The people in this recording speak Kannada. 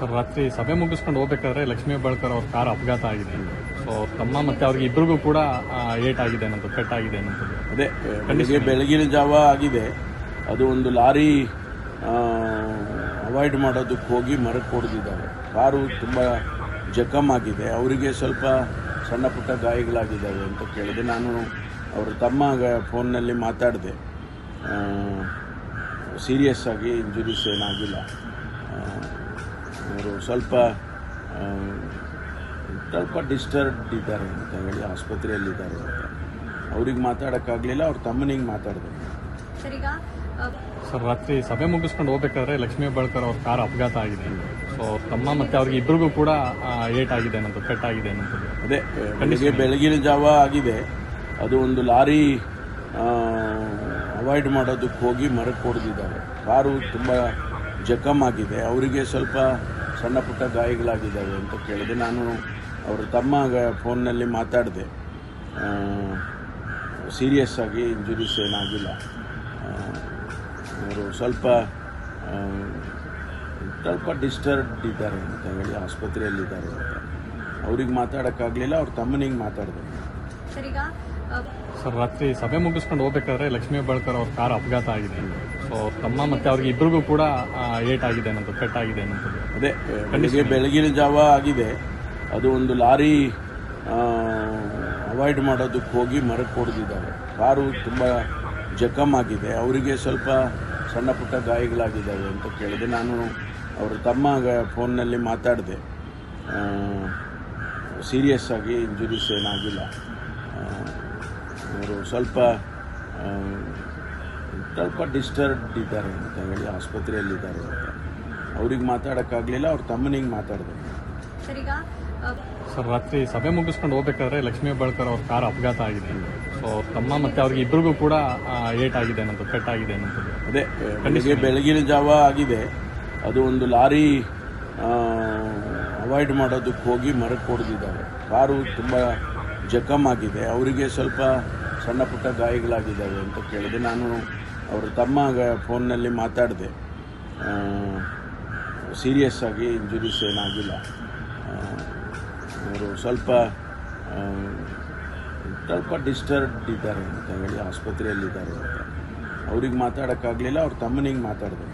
ಸರ್ ರಾತ್ರಿ ಸಭೆ ಮುಗಿಸ್ಕೊಂಡು ಹೋಗ್ಬೇಕಾದ್ರೆ ಲಕ್ಷ್ಮೀ ಹೆಬ್ಬಾಳ್ಕರ್ ಅವ್ರ ಕಾರ್ ಅಪಘಾತ ಆಗಿದೆ. ಸೊ ತಮ್ಮ ಮತ್ತೆ ಅವ್ರಿಗೆ ಇಬ್ಬರಿಗೂ ಕೂಡ ಏಟ್ ಆಗಿದೆ ಅನ್ನೋದು, ಪೆಟ್ಟಾಗಿದೆ ಅನ್ನೋದು. ಅದೇ ಬೆಳಗಿನ ಜಾವ ಆಗಿದೆ. ಅದು ಒಂದು ಲಾರಿ ಅವಾಯ್ಡ್ ಮಾಡೋದಕ್ಕೆ ಹೋಗಿ ಮರಕ್ಕೆ ಹೊಡೆದಿದ್ದಾರೆ. ಕಾರು ತುಂಬ ಜಖಮ್ ಆಗಿದೆ. ಅವರಿಗೆ ಸ್ವಲ್ಪ ಸಣ್ಣ ಪುಟ್ಟ ಗಾಯಗಳಾಗಿದ್ದಾವೆ ಅಂತ ಕೇಳಿದೆ. ನಾನು ಅವ್ರ ತಮ್ಮ ಫೋನ್ನಲ್ಲಿ ಮಾತಾಡಿದೆ. ಸೀರಿಯಸ್ ಆಗಿ ಇಂಜುರೀಸ್ ಏನಾಗಿಲ್ಲ. ಅವರು ಸ್ವಲ್ಪ ಡಿಸ್ಟರ್ಬ್ಡ್ ಇದ್ದಾರೆ ಅಂತ ಹೇಳಿ ಆಸ್ಪತ್ರೆಯಲ್ಲಿದ್ದಾರೆ ಅಂತ. ಅವ್ರಿಗೆ ಮಾತಾಡೋಕ್ಕಾಗಲಿಲ್ಲ. ಅವ್ರ ತಮ್ಮನಿಗೆ ಮಾತಾಡಿದೆ. ಸರ್ ರಾತ್ರಿ ಸಭೆ ಮುಗಿಸ್ಕೊಂಡು ಹೋಗ್ಬೇಕಾದ್ರೆ ಲಕ್ಷ್ಮೀ ಹೆಬ್ಬಾಳ್ಕರ್ ಅವ್ರ ಕಾರ್ ಅಪಘಾತ ಆಗಿದೆ. ಸೊ ತಮ್ಮ ಮತ್ತೆ ಅವ್ರಿಗೆ ಇಬ್ಬರಿಗೂ ಕೂಡ ಏಟ್ ಆಗಿದೆ ಅನ್ನೋದು, ಪೆಟ್ಟಾಗಿದೆ ಅನ್ನೋದು. ಅದೇ ಬೆಳಗಿನ ಜಾವ ಆಗಿದೆ. ಅದು ಒಂದು ಲಾರಿ ಅವಾಯ್ಡ್ ಮಾಡೋದಕ್ಕೆ ಹೋಗಿ ಮರಕ್ಕೆ ಹೊಡೆದಿದ್ದಾರೆ. ಕಾರು ತುಂಬ ಜಖಮ್ ಆಗಿದೆ. ಅವರಿಗೆ ಸ್ವಲ್ಪ ಸಣ್ಣ ಪುಟ್ಟ ಗಾಯಗಳಾಗಿದ್ದಾವೆ ಅಂತ ಕೇಳಿದೆ. ನಾನು ಅವ್ರ ತಮ್ಮ ಫೋನ್ನಲ್ಲಿ ಮಾತಾಡಿದೆ. ಸೀರಿಯಸ್ ಆಗಿ ಇಂಜುರೀಸ್ ಏನಾಗಿಲ್ಲ. ಅವರು ಸ್ವಲ್ಪ ಡಿಸ್ಟರ್ಬ್ಡ್ ಇದ್ದಾರೆ ಅಂತ ಹೇಳಿ ಆಸ್ಪತ್ರೆಯಲ್ಲಿದ್ದಾರೆ ಅಂತ. ಅವ್ರಿಗೆ ಮಾತಾಡೋಕ್ಕಾಗಲಿಲ್ಲ. ಅವ್ರ ತಮ್ಮನಿಗೆ ಮಾತಾಡಿದೆ. ಸರ್ ರಾತ್ರಿ ಸಭೆ ಮುಗಿಸ್ಕೊಂಡು ಹೋಗ್ಬೇಕಾದ್ರೆ ಲಕ್ಷ್ಮೀ ಹೆಬ್ಬಾಳ್ಕರ್ ಅವ್ರ ಕಾರ್ ಅಪಘಾತ ಆಗಿದೆ. ಸೊ ತಮ್ಮ ಮತ್ತೆ ಅವ್ರಿಗೆ ಇಬ್ಬರಿಗೂ ಕೂಡ ಏಟ್ ಆಗಿದೆ ಅನ್ನೋದು, ಪೆಟ್ಟಾಗಿದೆ ಅನ್ನೋದು. ಅದೇ ಬೆಳಗಿನ ಜಾವ ಆಗಿದೆ. ಅದು ಒಂದು ಲಾರಿ ಅವಾಯ್ಡ್ ಮಾಡೋದಕ್ಕೆ ಹೋಗಿ ಮರಕ್ಕೆ ಹೊಡೆದಿದ್ದಾರೆ. ಕಾರು ತುಂಬ ಜಖಮ್ ಆಗಿದೆ. ಅವರಿಗೆ ಸ್ವಲ್ಪ ಸಣ್ಣ ಪುಟ್ಟ ಗಾಯಗಳಾಗಿದ್ದಾವೆ ಅಂತ ಕೇಳಿದೆ. ನಾನು ಅವ್ರ ತಮ್ಮ ಫೋನ್ನಲ್ಲಿ ಮಾತಾಡಿದೆ. ಸೀರಿಯಸ್ ಆಗಿ ಇಂಜುರೀಸ್ ಏನಾಗಿಲ್ಲ. ಅವರು ಸ್ವಲ್ಪ ಡಿಸ್ಟರ್ಬ್ಡ್ ಇದ್ದಾರೆ ಅಂತ ಹೇಳಿ ಆಸ್ಪತ್ರೆಯಲ್ಲಿದ್ದಾರೆ ಅಂತ. ಅವ್ರಿಗೆ ಮಾತಾಡೋಕ್ಕಾಗಲಿಲ್ಲ. ಅವ್ರ ತಮ್ಮನಿಗೆ ಮಾತಾಡಿದೆ. ಸರ್ ರಾತ್ರಿ ಸಭೆ ಮುಗಿಸ್ಕೊಂಡು ಹೋಗ್ಬೇಕಾದ್ರೆ ಲಕ್ಷ್ಮೀ ಹೆಬ್ಬಾಳ್ಕರ್ ಅವ್ರ ಕಾರ್ ಅಪಘಾತ ಆಗಿದೆ. ಸೊ ತಮ್ಮ ಮತ್ತೆ ಅವ್ರಿಗೆ ಇಬ್ಬರಿಗೂ ಕೂಡ ಏಟ್ ಆಗಿದೆ ಅನ್ನೋದು, ಪೆಟ್ಟಾಗಿದೆ ಅನ್ನೋದು. ಅದೇ ಬೆಳಗಿನ ಜಾವ ಆಗಿದೆ. ಅದು ಒಂದು ಲಾರಿ ಅವಾಯ್ಡ್ ಮಾಡೋದಕ್ಕೆ ಹೋಗಿ ಮರಕ್ಕೆ ಹೊಡೆದಿದ್ದಾರೆ. ಕಾರು ತುಂಬ ಜಖಮ್ ಆಗಿದೆ. ಅವರಿಗೆ ಸ್ವಲ್ಪ ಸಣ್ಣ ಪುಟ್ಟ ಗಾಯಗಳಾಗಿದ್ದಾವೆ ಅಂತ ಕೇಳಿದೆ. ನಾನು ಅವ್ರ ತಮ್ಮ ಫೋನ್ನಲ್ಲಿ ಮಾತಾಡಿದೆ. ಸೀರಿಯಸ್ ಆಗಿ ಇಂಜುರೀಸ್ ಏನಾಗಿಲ್ಲ. ಅವರು ಸ್ವಲ್ಪ ಡಿಸ್ಟರ್ಬ್ಡ್ ಇದ್ದಾರೆ ಅಂತ ಹೇಳಿ ಆಸ್ಪತ್ರೆಯಲ್ಲಿದ್ದಾರೆ ಅಂತ. ಅವ್ರಿಗೆ ಮಾತಾಡೋಕ್ಕಾಗಲಿಲ್ಲ. ಅವ್ರ ತಮ್ಮನಿಗೆ ಮಾತಾಡಿದೆ.